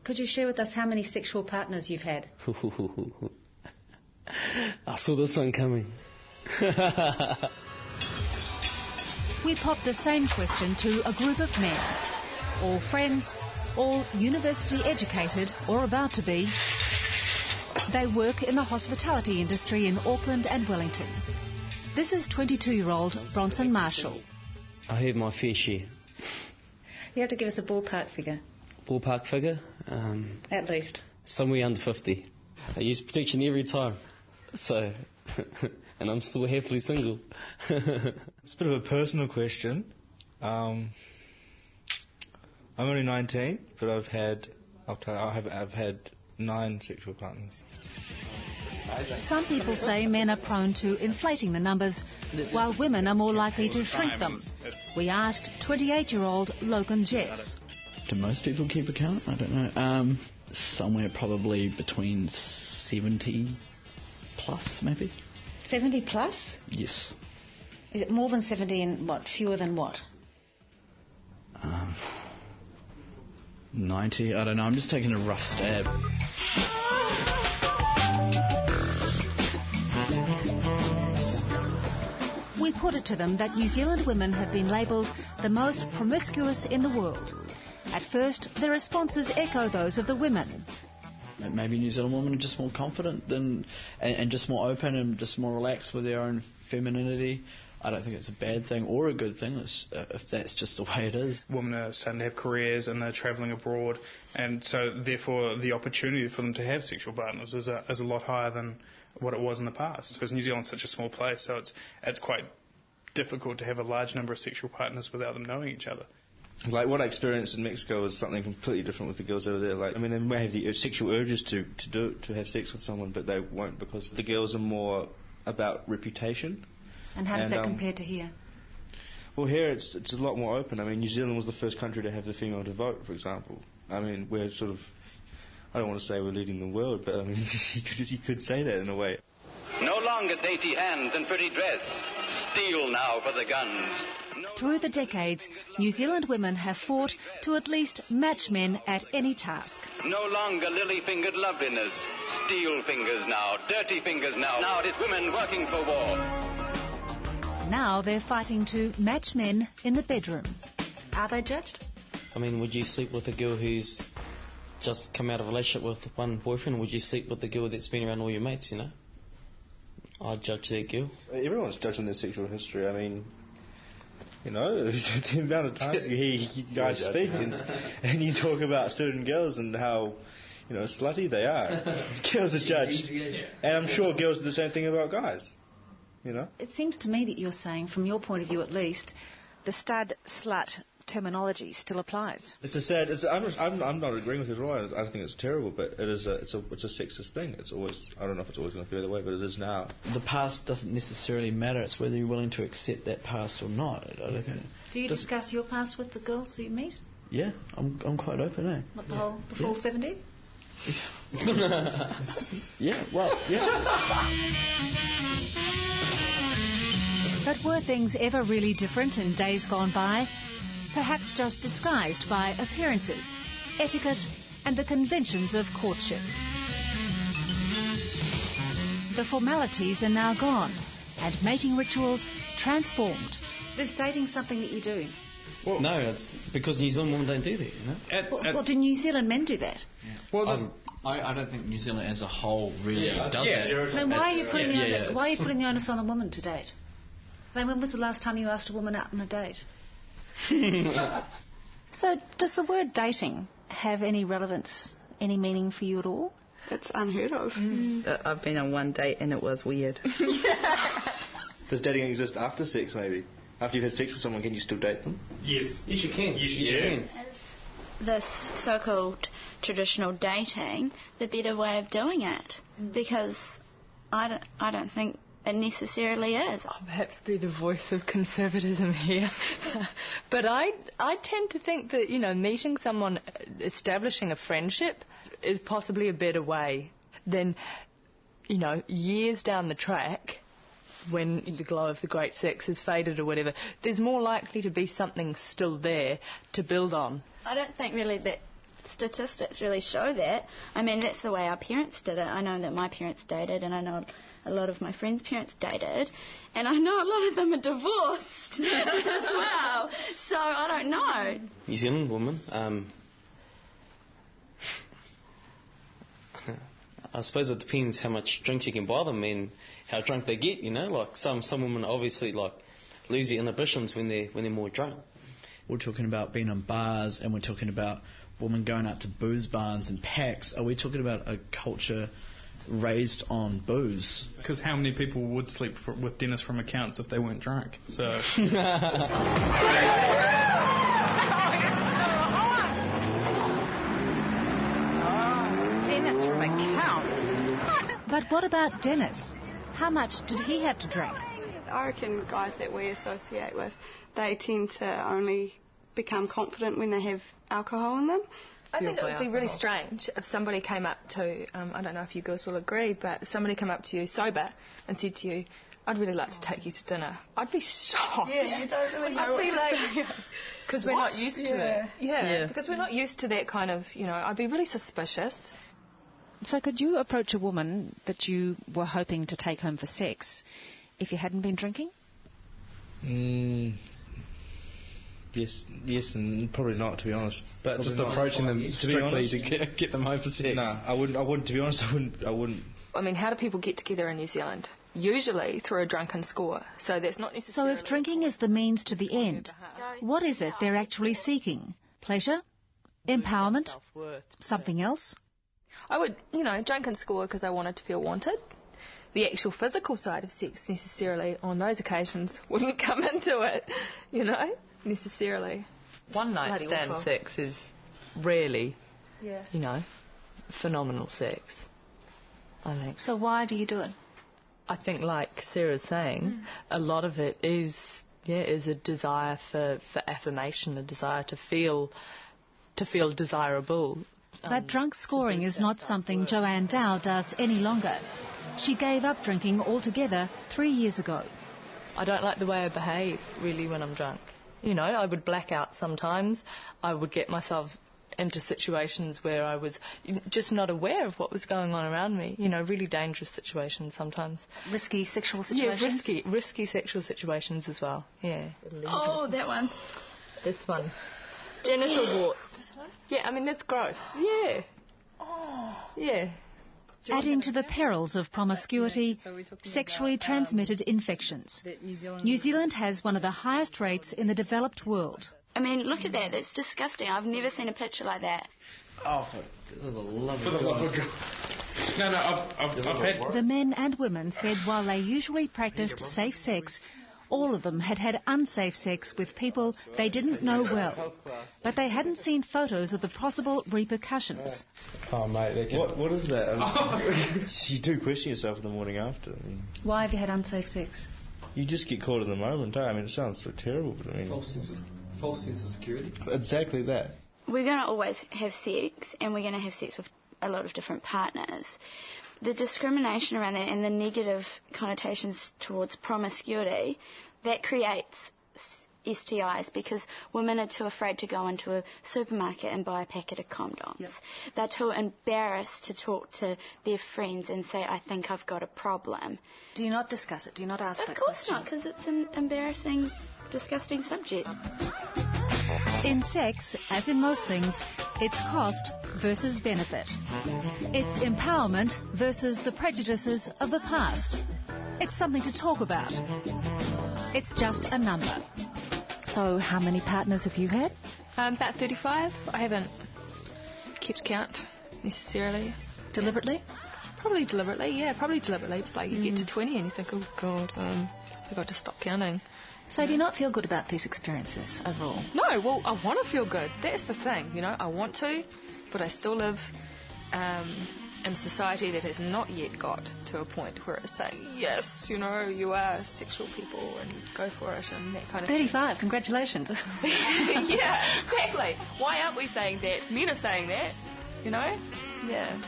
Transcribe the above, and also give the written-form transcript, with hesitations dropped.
Could you share with us how many sexual partners you've had? I saw this one coming. We popped the same question to a group of men, all friends, all university educated or about to be. They work in the hospitality industry in Auckland and Wellington. This is 22-year-old Bronson Marshall. I heard my fair share. You have to give us a ballpark figure. Ballpark figure? At least. Somewhere under 50. I use protection every time. So, and I'm still happily single. It's a bit of a personal question. I'm only 19, but I've had 9 sexual partners. Some people say men are prone to inflating the numbers, while women are more likely to shrink them. We asked 28-year-old Logan Jess. Do most people keep account? I don't know. Somewhere probably between 70 plus, maybe. 70 plus? Yes. Is it more than 70 and what? Fewer than what? 90, I don't know. I'm just taking a rough stab. We put it to them that New Zealand women have been labelled the most promiscuous in the world. At first, the responses echo those of the women. Maybe New Zealand women are just more confident and just more open and just more relaxed with their own femininity. I don't think it's a bad thing or a good thing if that's just the way it is. Women are starting to have careers and they're travelling abroad, and so therefore the opportunity for them to have sexual partners is a lot higher than what it was in the past. Because New Zealand's such a small place, so it's quite difficult to have a large number of sexual partners without them knowing each other. Like what I experienced in Mexico was something completely different with the girls over there. Like, I mean, they may have the sexual urges to have sex with someone, but they won't because the girls are more about reputation. And how does that compare to here? Well, here it's a lot more open. I mean, New Zealand was the first country to have the female to vote, for example. I mean, we're sort of, I don't want to say we're leading the world, but I mean, you could say that in a way. No longer dainty hands and pretty dress. Steel now for the guns. Through the decades, New Zealand women have fought to at least match men at any task. No longer lily-fingered loveliness. Steel fingers now, dirty fingers now. Now it is women working for war. Now they're fighting to match men in the bedroom. Are they judged? I mean, would you sleep with a girl who's just come out of a relationship with one boyfriend, or would you sleep with the girl that's been around all your mates, you know? I'd judge that girl. Everyone's judging their sexual history. I mean, you know, the amount of times you hear you guys speak and you talk about certain girls and how, you know, slutty they are. Girls are judged. And I'm sure girls do the same thing about guys, you know? It seems to me that you're saying, from your point of view at least, the stud, slut terminology still applies. It's a sad. I'm not agreeing with it at all. I think it's terrible, but it's a sexist thing. It's always. I don't know if it's always going to be the way, but it is now. The past doesn't necessarily matter. It's whether you're willing to accept that past or not. I don't think. Do you discuss your past with the girls that you meet? Yeah, I'm quite open. What, the full 70? Yeah. Well. Yeah. But were things ever really different in days gone by? Perhaps just disguised by appearances, etiquette and the conventions of courtship. The formalities are now gone and mating rituals transformed. Is dating something that you do? Well, no, it's because New Zealand women don't do that, you know? Well, do New Zealand men do that? Yeah. Well, I don't think New Zealand as a whole really does that. I mean, why are you putting the onus on the woman to date? I mean, when was the last time you asked a woman out on a date? So, does the word dating have any relevance, any meaning for you at all? It's unheard of. I've been on one date and it was weird. Does dating exist after sex, maybe? After you've had sex with someone, can you still date them? Yes. Yes, you can. Yes, you can. This so-called traditional dating, the better way of doing it, because I don't think it necessarily is. I'll perhaps be the voice of conservatism here. But I tend to think that, you know, meeting someone, establishing a friendship is possibly a better way than, you know, years down the track when the glow of the great sex has faded or whatever. There's more likely to be something still there to build on. I don't think really that statistics really show that. I mean, that's the way our parents did it. I know that my parents dated, and I know a lot of my friends' parents dated, and I know a lot of them are divorced as well. So I don't know. New Zealand woman, I suppose it depends how much drinks you can buy them and how drunk they get, you know. Like some women obviously like lose their inhibitions when they're more drunk. We're talking about being in bars, and we're talking about women going out to booze barns and packs. Are we talking about a culture raised on booze? Because how many people would sleep with Dennis from accounts if they weren't drunk? So. Dennis from accounts. But what about Dennis? How much did he have to drink? I reckon guys that we associate with, they tend to only become confident when they have alcohol in them. I think it would be really strange if somebody came up to, I don't know if you girls will agree, but somebody came up to you sober and said to you, I'd really like to take you to dinner. I'd be shocked. Yeah, you don't really know what to say. Because we're not used to it. Yeah, because we're not used to that kind of, I'd be really suspicious. So could you approach a woman that you were hoping to take home for sex if you hadn't been drinking? Yes, and probably not, to be honest. But probably just approaching them strictly to get them home for sex. No, I wouldn't. To be honest, I wouldn't. I mean, how do people get together in New Zealand? Usually through a drunken score. So that's not necessarily. So if drinking is the means to the end, what is it they're actually seeking? Pleasure? Empowerment? Something else? I would, drunken score because I wanted to feel wanted. The actual physical side of sex necessarily on those occasions wouldn't come into it, necessarily. One night stand sex is really, phenomenal sex, I think. So why do you do it? I think, like Sarah's saying, a lot of it is a desire for affirmation, a desire to feel desirable. But drunk scoring is not something Joanne Dow does any longer. She gave up drinking altogether 3 years ago. I don't like the way I behave, really, when I'm drunk. I would black out sometimes. I would get myself into situations where I was just not aware of what was going on around me. Really dangerous situations sometimes. Risky sexual situations? Yeah, risky sexual situations as well, yeah. Oh, that one. This one. Genital warts. Yeah, I mean, that's gross. Yeah. Oh. Yeah. Adding to the perils of promiscuity, sexually transmitted infections. New Zealand has one of the highest rates in the developed world. I mean, look at that. That's disgusting. I've never seen a picture like that. Oh, for the love of God. No, I've had... The men and women said while they usually practiced safe sex, all of them had unsafe sex with people they didn't know well. But they hadn't seen photos of the possible repercussions. Oh, mate. What is that? You do question yourself in the morning after. I mean, why have you had unsafe sex? You just get caught in the moment, don't you? I mean, it sounds so terrible, but I mean... False sense of security. Exactly that. We're going to always have sex, and we're going to have sex with a lot of different partners. The discrimination around that and the negative connotations towards promiscuity, that creates STIs because women are too afraid to go into a supermarket and buy a packet of condoms. Yep. They're too embarrassed to talk to their friends and say, I think I've got a problem. Do you not discuss it? Do you not ask that Of course question? not, because it's an embarrassing, disgusting subject. In sex, as in most things, it's cost versus benefit. It's empowerment versus the prejudices of the past. It's something to talk about. It's just a number. So how many partners have you had? About 35. I haven't kept count necessarily. Deliberately? Probably deliberately, yeah. Probably deliberately. It's like you get to 20 and you think, oh, God, I've got to stop counting. So do you not feel good about these experiences overall? No, well, I want to feel good. That's the thing, I want to, but I still live in a society that has not yet got to a point where it's saying, yes, you are sexual people and go for it and that kind of 35, congratulations. Yeah, exactly. Why aren't we saying that? Men are saying that, Yeah.